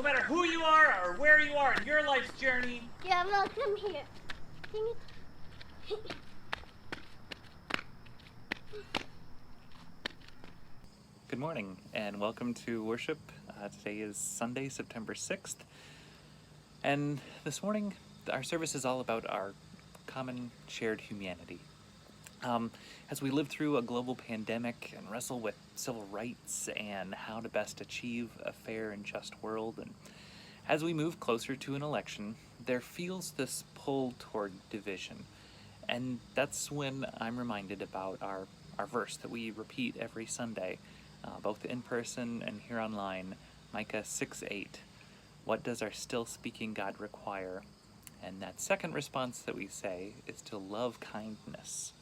matter who you are or where you are in your life's journey. Yeah, welcome here. Sing it. Good morning and welcome to worship. Today is Sunday, September 6th. And this morning, our service is all about our common shared humanity. As we live through a global pandemic and wrestle with civil rights and how to best achieve a fair and just world, and as we move closer to an election, there feels this pull toward division. And that's when I'm reminded about our verse that we repeat every Sunday, both in person and here online, Micah 6:8. What does our still speaking God require? And that second response that we say is to love kindness.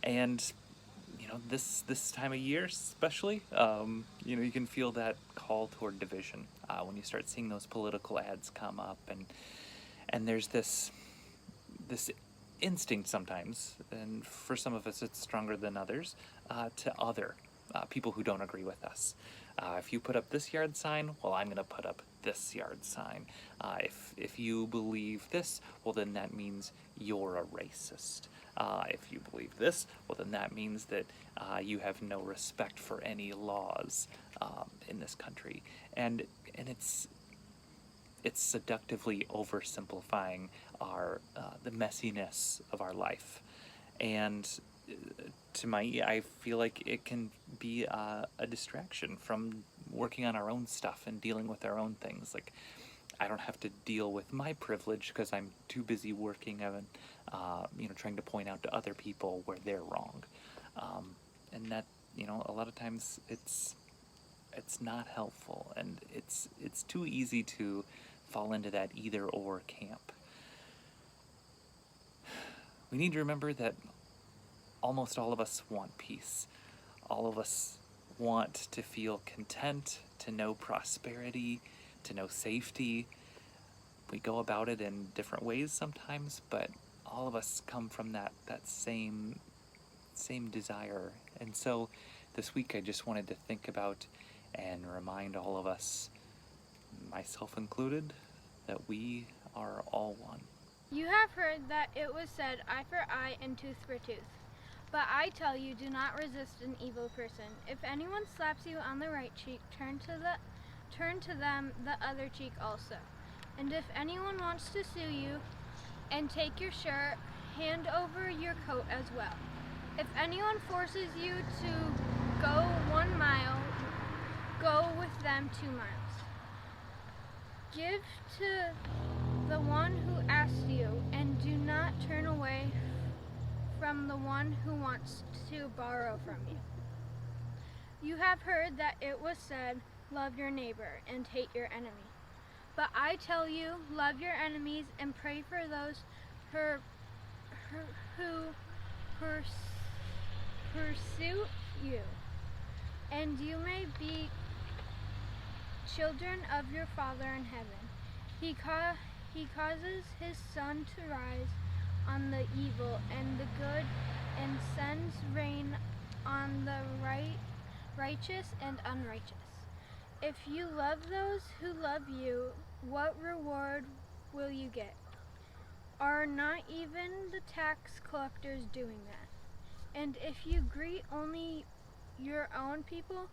And this time of year especially, you can feel that call toward division when you start seeing those political ads come up, and there's this instinct sometimes, and for some of us it's stronger than others, to other people who don't agree with us. If you put up this yard sign, well, I'm going to put up this yard sign. If you believe this, well, then that means you're a racist. If you believe this, well, then that means that you have no respect for any laws in this country. And it's seductively oversimplifying the messiness of our life. And I feel like it can be a distraction from working on our own stuff and dealing with our own things. Like, I don't have to deal with my privilege because I'm too busy working and trying to point out to other people where they're wrong. And that, a lot of times it's not helpful, and it's too easy to fall into that either or camp. We need to remember that almost all of us want peace. All of us want to feel content, to know prosperity, to know safety. We go about it in different ways sometimes, but all of us come from that same desire. And so this week I just wanted to think about and remind all of us, myself included, that we are all one. You have heard that it was said, eye for eye and tooth for tooth. But I tell you, do not resist an evil person. If anyone slaps you on the right cheek, turn to them the other cheek also. And if anyone wants to sue you and take your shirt, hand over your coat as well. If anyone forces you to go 1 mile, go with them 2 miles. Give to the one who asks you, and do not turn away from the one who wants to borrow from you. You have heard that it was said, love your neighbor and hate your enemy. But I tell you, love your enemies and pray for those who pursue you, and you may be children of your Father in heaven. He causes his sun to rise on the evil and the good, and sends rain on the righteous and unrighteous. If you love those who love you, what reward will you get? Are not even the tax collectors doing that? And if you greet only your own people,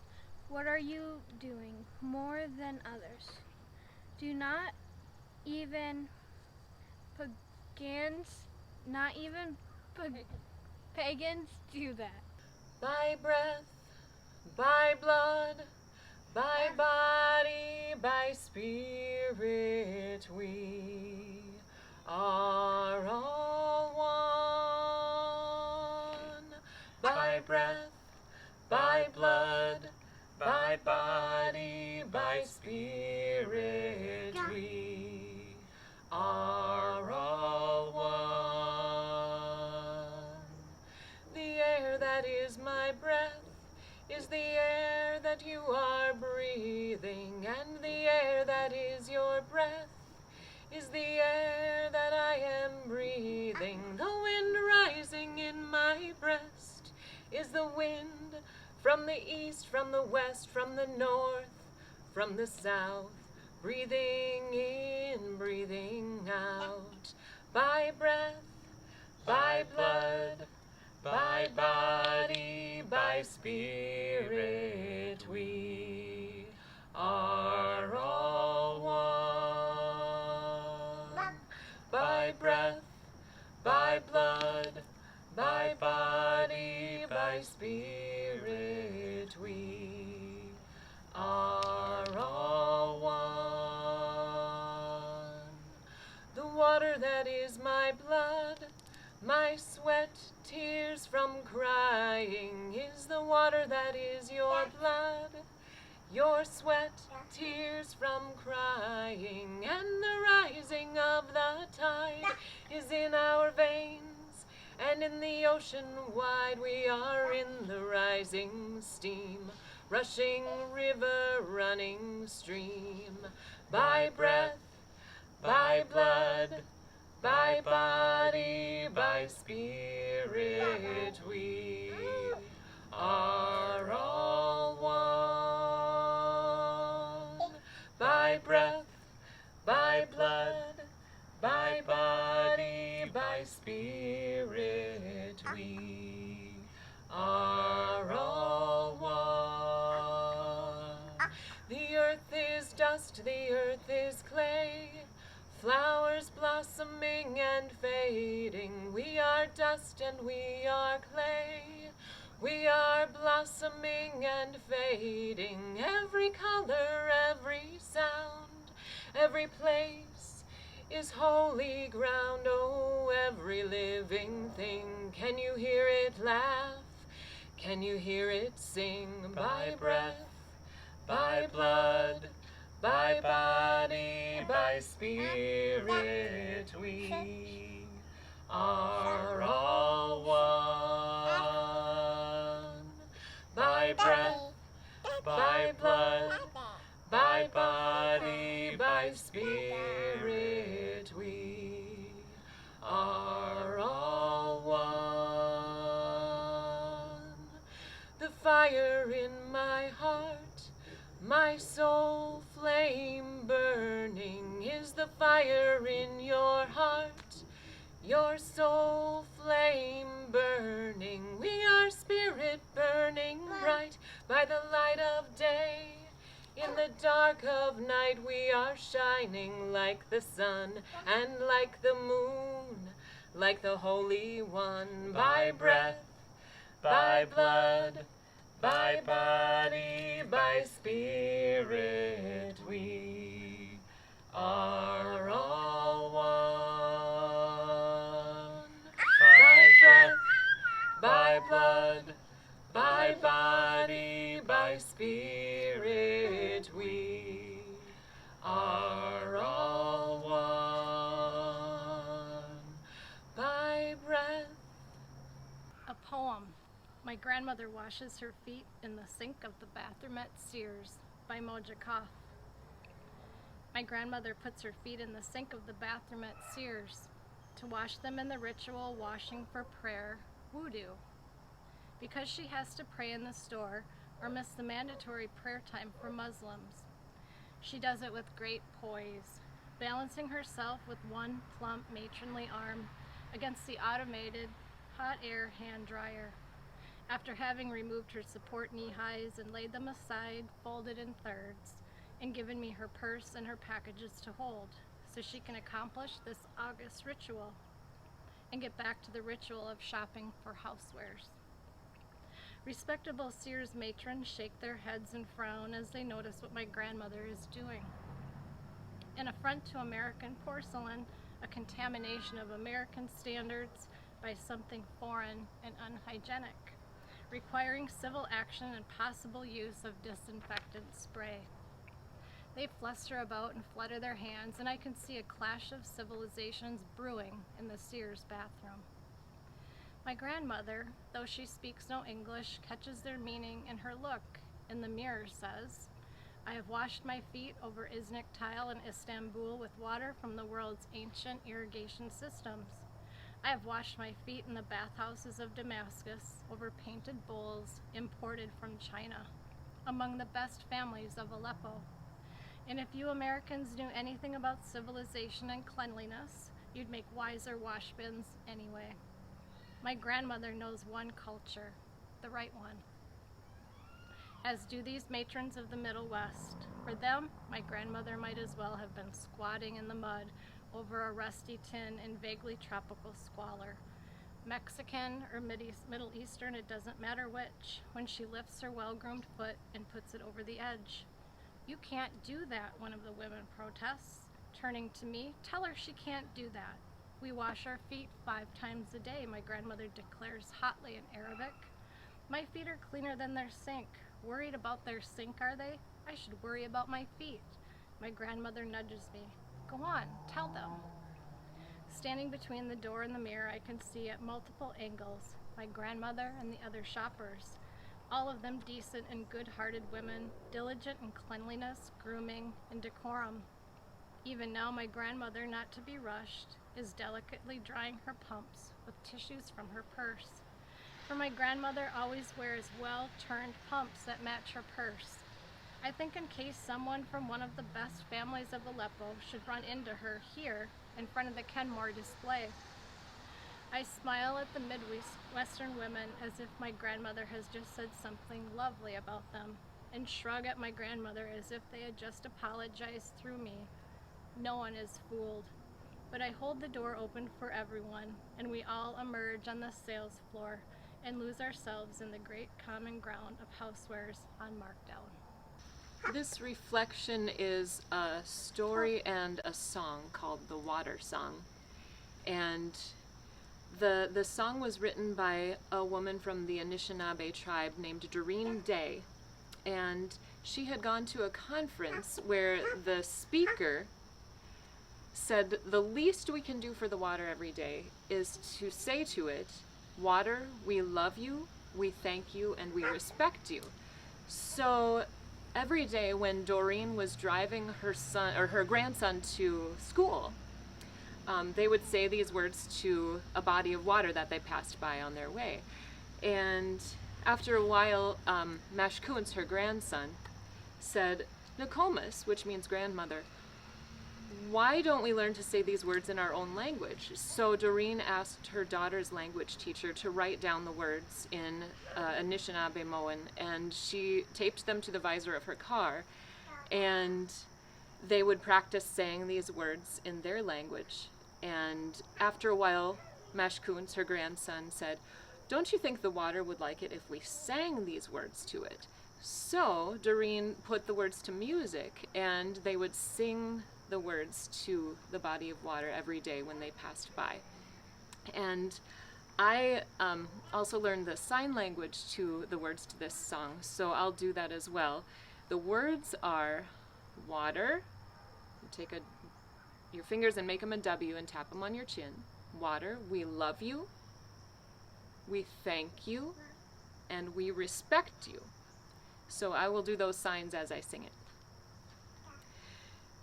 what are you doing more than others? Do not even pagans do that. By breath, by blood, by body, by spirit, we are all one. By breath, by blood, by body, by spirit, we are all one. The air that is my breath is the air that you are breathing, and the air that is your breath is the air that I am breathing. The wind rising in my breast is the wind from the east, from the west, from the north, from the south, breathing in, breathing out, by breath, by blood, by body, by spirit, we are all one. By breath, by blood, by body, by spirit, we are all one. The water that is my blood, my sweat, tears from crying, is the water that is your blood. Your sweat, tears from crying, and the rising of the tide is in our veins, and in the ocean wide we are in the rising steam, rushing river, running stream. By breath, by blood, by body, by spirit, we are all one. By breath, by blood, by body, by spirit, we are all one. The earth is dust, the earth is clay, flowers blossoming and fading. We are dust and we are clay. We are blossoming and fading. Every color, every sound, every place is holy ground. Oh, every living thing. Can you hear it laugh? Can you hear it sing? By breath, by blood, by body, by spirit, we are all one. By breath, by blood, by body, by spirit, we are all one. The fire in my heart, my soul flame burning, is the fire in your heart, your soul flame burning. We are spirit burning bright by the light of day. In the dark of night we are shining like the sun and like the moon, like the Holy One. By breath, by blood, by body, by spirit, we are all one. By breath, by blood, by body, by spirit, we are all one. By breath. A poem. My grandmother washes her feet in the sink of the bathroom at Sears by Moja Koff. My grandmother puts her feet in the sink of the bathroom at Sears to wash them in the ritual washing for prayer, wudu, because she has to pray in the store or miss the mandatory prayer time for Muslims. She does it with great poise, balancing herself with one plump matronly arm against the automated hot air hand dryer. After having removed her support knee highs and laid them aside, folded in thirds, and given me her purse and her packages to hold, so she can accomplish this August ritual and get back to the ritual of shopping for housewares. Respectable Sears matrons shake their heads and frown as they notice what my grandmother is doing. An affront to American porcelain, a contamination of American standards by something foreign and unhygienic, requiring civil action and possible use of disinfectant spray. They fluster about and flutter their hands, and I can see a clash of civilizations brewing in the Sears bathroom. My grandmother, though she speaks no English, catches their meaning, and her look in the mirror says, I have washed my feet over Iznik tile in Istanbul with water from the world's ancient irrigation systems. I have washed my feet in the bathhouses of Damascus over painted bowls imported from China, among the best families of Aleppo. And if you Americans knew anything about civilization and cleanliness, you'd make wiser wash bins anyway. My grandmother knows one culture, the right one, as do these matrons of the Middle West. For them, my grandmother might as well have been squatting in the mud over a rusty tin in vaguely tropical squalor. Mexican or Middle Eastern, it doesn't matter which, when she lifts her well-groomed foot and puts it over the edge. You can't do that, one of the women protests. Turning to me, tell her she can't do that. We wash our feet 5 times a day, my grandmother declares hotly in Arabic. My feet are cleaner than their sink. Worried about their sink, are they? I should worry about my feet. My grandmother nudges me. Go on, tell them. Standing between the door and the mirror, I can see at multiple angles my grandmother and the other shoppers, all of them decent and good-hearted women, diligent in cleanliness, grooming, and decorum. Even now, my grandmother, not to be rushed, is delicately drying her pumps with tissues from her purse. For my grandmother always wears well-turned pumps that match her purse. I think in case someone from one of the best families of Aleppo should run into her here in front of the Kenmore display. I smile at the Midwestern women as if my grandmother has just said something lovely about them, and shrug at my grandmother as if they had just apologized through me. No one is fooled. But I hold the door open for everyone, and we all emerge on the sales floor and lose ourselves in the great common ground of housewares on Markdown. This reflection is a story and a song called The Water Song. And the song was written by a woman from the Anishinaabe tribe named Doreen Day. And she had gone to a conference where the speaker said the least we can do for the water every day is to say to it, "Water, we love you, we thank you, and we respect you." So every day when Doreen was driving her son or her grandson to school, they would say these words to a body of water that they passed by on their way. And after a while, Mashkuns, her grandson, said, "Nokomis," which means grandmother, "why don't we learn to say these words in our own language?" So Doreen asked her daughter's language teacher to write down the words in Anishinaabe-Moan, and she taped them to the visor of her car, and they would practice saying these words in their language. And after a while, Mashkuns, her grandson, said, "Don't you think the water would like it if we sang these words to it?" So Doreen put the words to music, and they would sing the words to the body of water every day when they passed by. And I also learned the sign language to the words to this song, so I'll do that as well. The words are water. You take your fingers and make them a W and tap them on your chin. Water, we love you, we thank you, and we respect you. So I will do those signs as I sing it.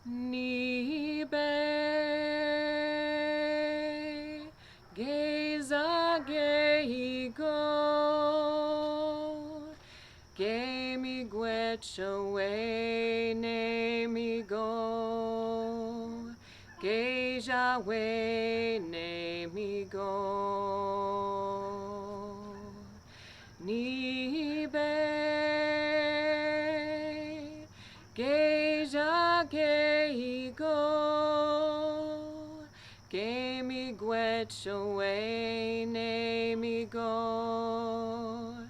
Nibe geza geigo ge mi gwechowe ne mi go geja we ne mi go Nibe geja geigo ge mi gwechowe ne mi go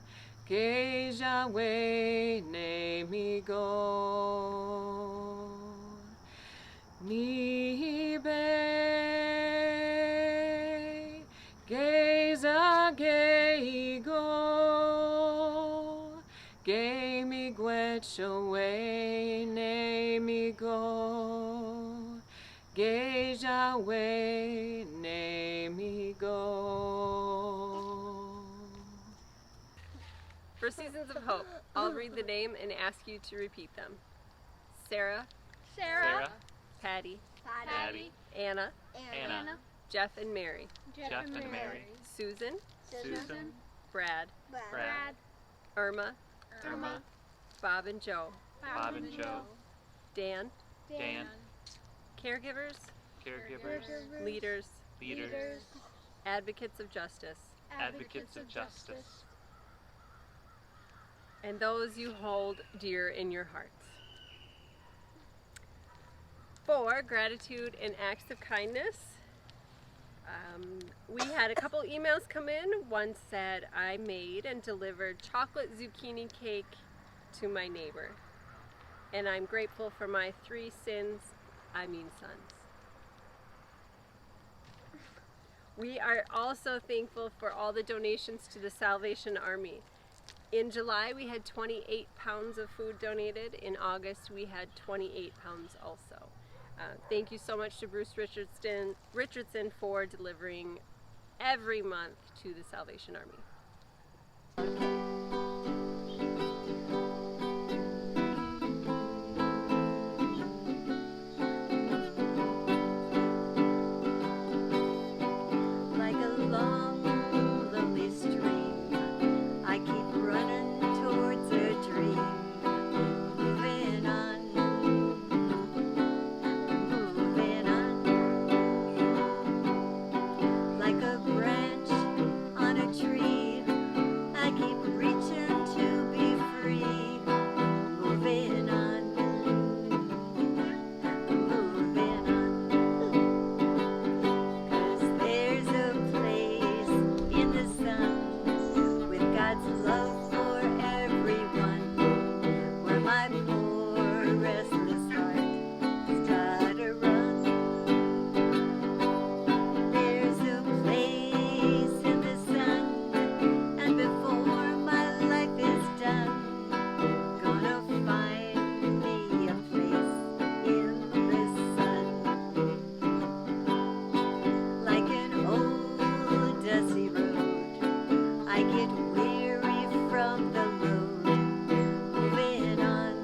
geja we ne mi go Nibe geza geigo ge mi gwechowe ne mi go geja we ne mi go. For Seasons of Hope, I'll read the name and ask you to repeat them. Sarah, Sarah, Patty, Patty, Anna, Anna, Jeff and Mary, Jeff and Mary, Susan, Susan, Brad, Brad, Irma, Irma, Bob and Joe, Bob and Joe, Dan, Dan, caregivers, caregivers, leaders, leaders, advocates of justice, advocates of justice, and those you hold dear in your hearts. For gratitude and acts of kindness, we had a couple emails come in. One said, I made and delivered chocolate zucchini cake to my neighbor, and I'm grateful for my 3 sons. We are also thankful for all the donations to the Salvation Army. In July, we had 28 pounds of food donated. In August, we had 28 pounds also. Thank you so much to Bruce Richardson for delivering every month to the Salvation Army. Like a long, lonely stream, I keep running towards a dream, moving on, moving on. Like a branch on a tree, I keep reaching to be free, moving on, moving on. 'Cause there's a place in the sun with God's love for everyone, where my poor restless heart has gotta run. There's a place in the sun, and before my life is done, gonna find me a place in the sun. Like an old dusty road, I get weary from the road, moving on,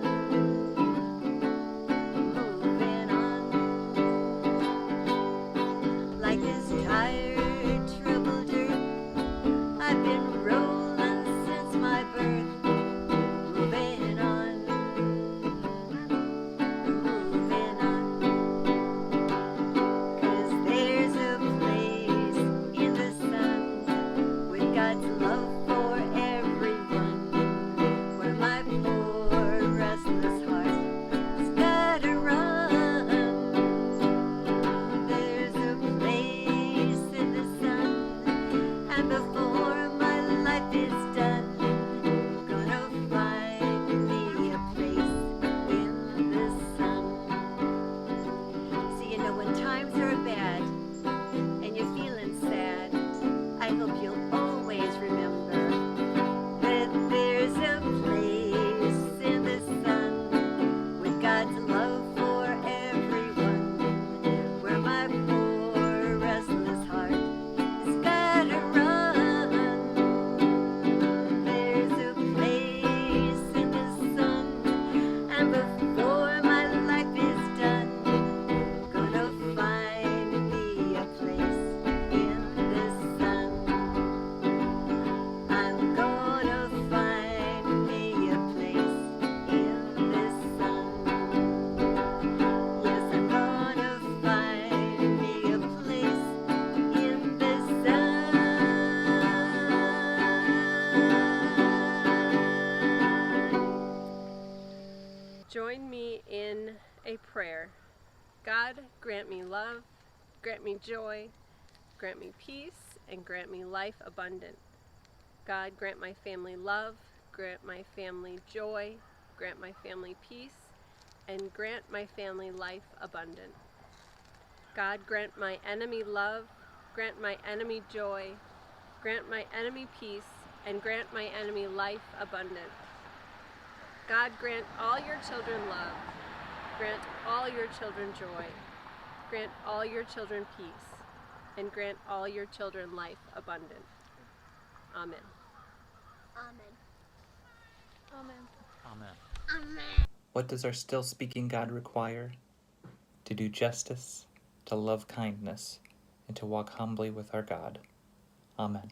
moving on. Like this tired, troubled earth, I've been rolling since my birth, moving on, moving on. 'Cause there's a place in the sun with God's love for everyone, where my poor restless heart has gotta run. There's a place in the sun, and before my life is done, gonna find me a place in the sun. So you know when times are bad and you're feeling sad, I hope you'll always remember that there's a place in the sun with God's love for everyone, where my poor restless heart has gotta run. There's a place in the sun, and before my life is done, gonna find me a place in the sun. I'm gonna find me a place in the sun. Yes, I'm gonna find me a place in the sun. Join me in a prayer. God, grant me love, grant me joy, grant me peace, and grant me life abundant. God, grant my family love, grant my family joy, grant my family peace, and grant my family life abundant. God, grant my enemy love, grant my enemy joy, grant my enemy peace, and grant my enemy life abundant. God, grant all your children love, grant all your children joy, grant all your children peace, and grant all your children life abundant. Amen. Amen. Amen. Amen. What does our still speaking God require? To do justice, to love kindness, and to walk humbly with our God. Amen.